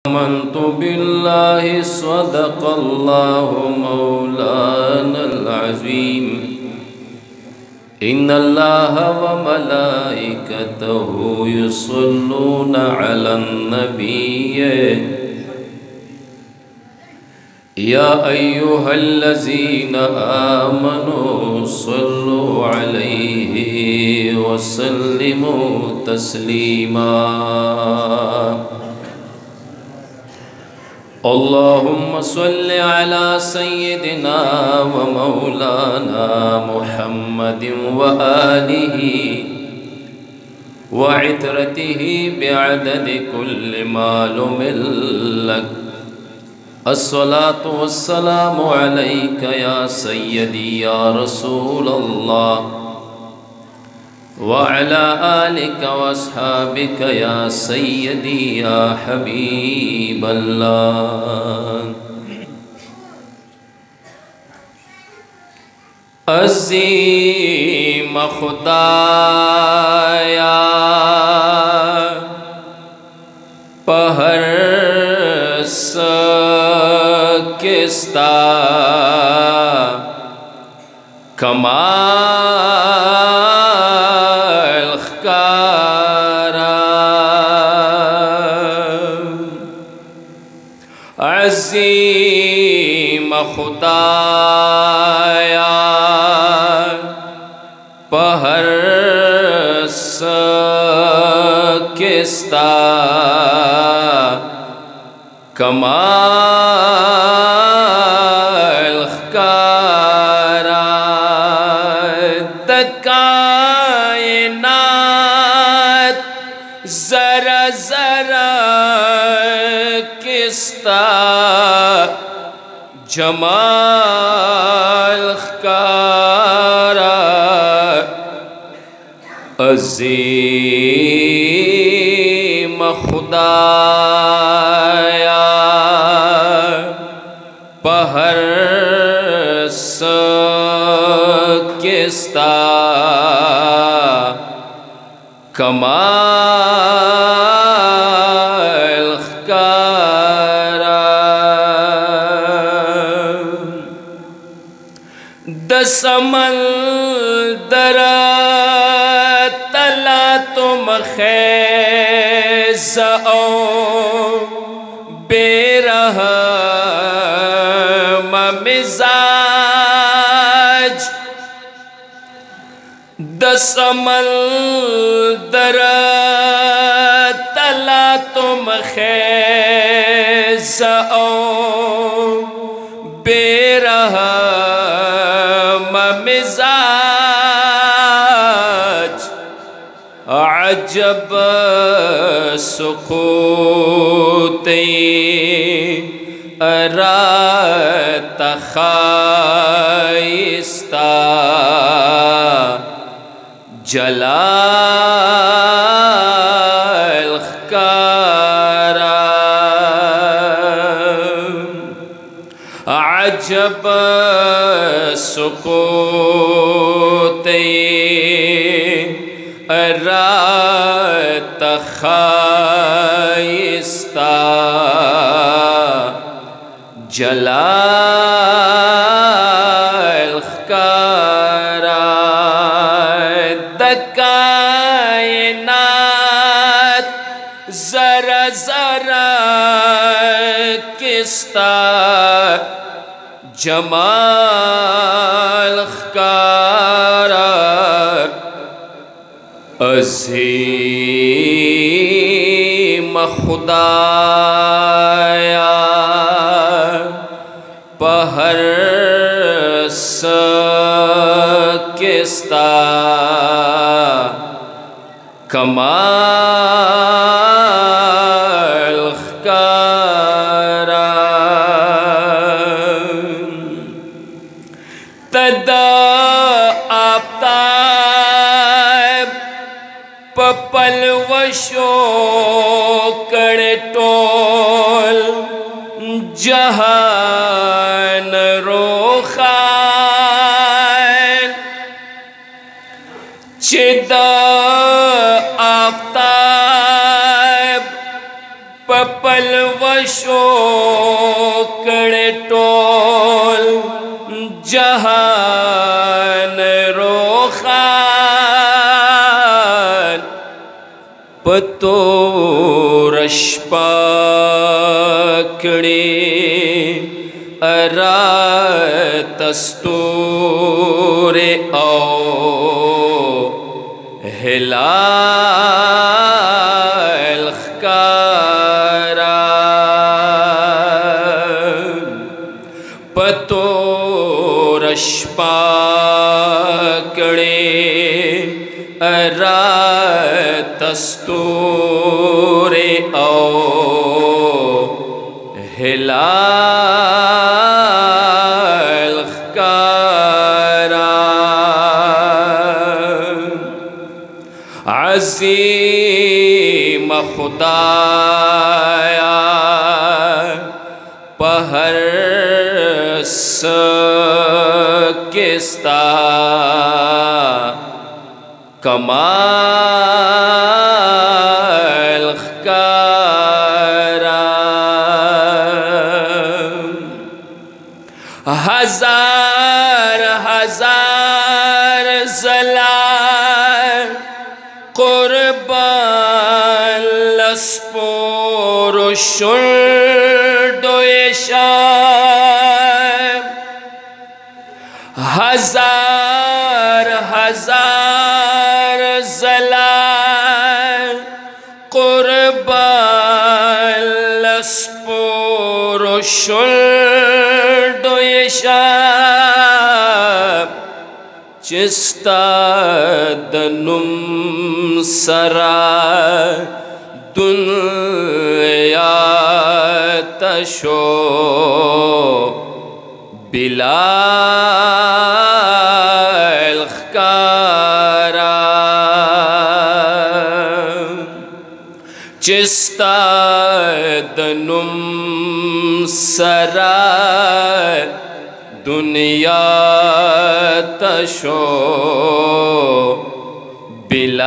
आमन्तु बिल्लाहि सदक़ल्लाहु मौलानल अज़ीम। इन्नल्लाहा व मलाइकतहु युसल्लूना अलन नबिय्य या अय्युहल्लज़ीना आमनू सल्लु अलैहि व सल्लिमू तस्लीमा। अल्लाहुम्मा सल्लि अला सय्यिदिना व मौलाना मुहम्मदिन व आलिहि व इत्रतिहि बिअददि कुल्लि मालूमिन लक। अस्सलातु वस्सलामु अलैका या सय्यदी या रसूलल्लाह व अला आलिका व अस्हाबिका या सय्यदी या हबीबल्लाह। अज़ीम खुदाया पहर किस्ता कमाल खारा। अज़ीम खुदाया पहर किस्ता कमाल खारा। कायनात जरा जरा किस्ता जमाल खारा। अज़ीम खुदाया पहर किस्ता कमाल खारा। दसमल दरा तला तुम खैज़ बेरहम मिजाज। दसमल दरा तला तुम खैज़ बेरहम मिजाज। अजब सुकूते रात खाइस्ता जलाल खारा। अजब सुकूते रात खाइस्ता जलाल खारा। कायनात जरा जरा किस्ता जमाल खारा। अज़ीम खुदाया पहर किस्ता कमाल खारा। तदा आफ्ताब पपलवशो कड़े टोल जहान रोखान। चिदा आफ्ताब पपलव पशो कणे टोल जहान रोखान पतो रशपाकड़े अरातस्तूरे ओ हिलाल खकारा पतो रशपाकड़े अरातस्तूरे ओ हिलाल खकारा अज़ीम खुदाया पहर किस्ता कमाल खकारा हजार हजार ज़लाल कुर्बान लस्पोर शुल्डोयशान हजार हजार ज़लाल कुर्बान लस्पोर शुल्डोयशान चिस्ता दनुम सरा दुनिया तशो बिलाल खकारा चिस्ता दनुम सरा दुनिया तशो बिलाल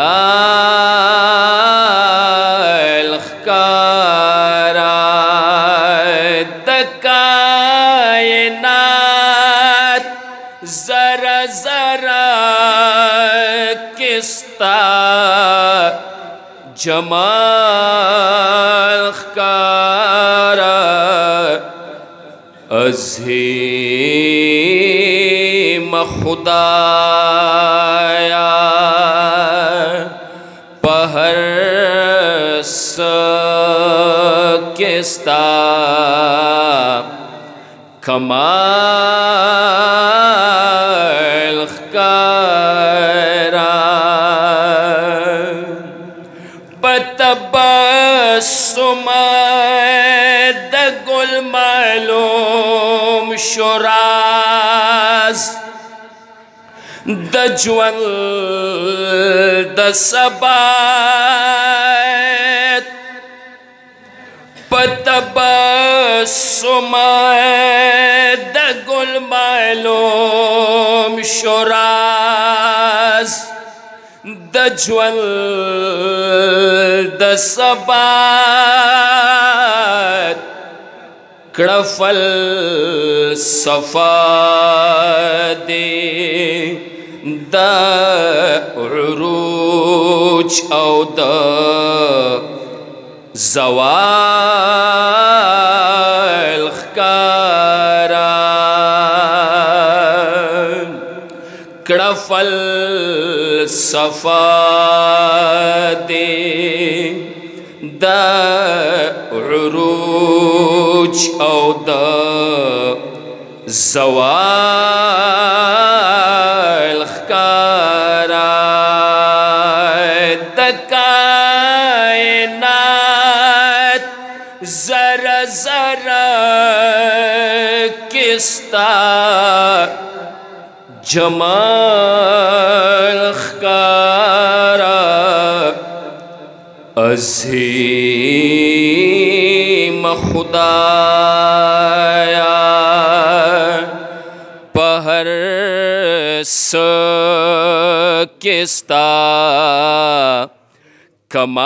खकारा कायनात जरा जरा किस्ता जमाल खकारा अज़ीम खुदाया पहर किस्ता कमाल खकारा पतबस्सुम दगुल मालूम शुराज दज्वल दसबात पतबस्सुम दगुल मालूम शुराज दज्वल दसबात कडफल सफादे द उरूज औ द ज़वाल खकारा कडफल सफादे द उरूज औ द ज़वाल खकारा द कायनात जरा जरा किस्ता जमाल खकारा अज़ीम खुदाया पहर किस्ता कमाल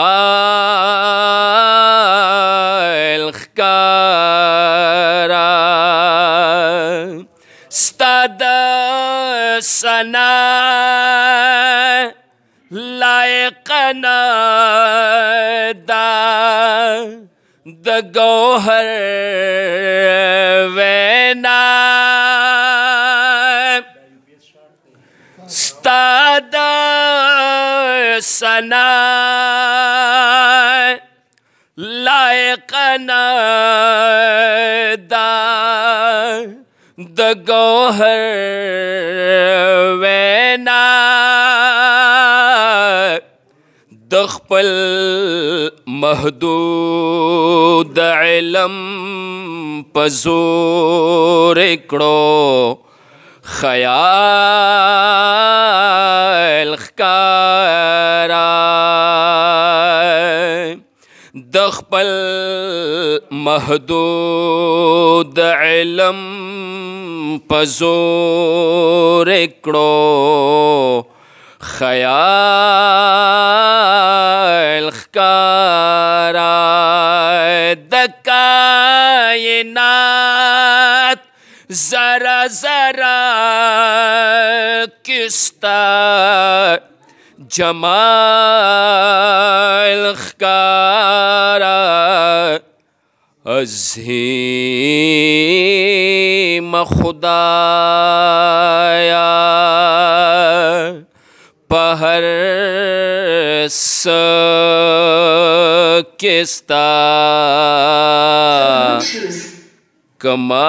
ख्कारा स्तद सना लायक नदा द गौहर वेना स्तद सना लायक नदा द गौहर वेना दखपल महदूद इलम पजोर कड़ो ख्याल ख्कारा दखपल महदूद इलम पजोर कड़ो ख्याल ख्कारा द कायनात जरा जरा किस्ता जमाल ख्कारा अज़ीम खुदाया पहर किस्ता कमाल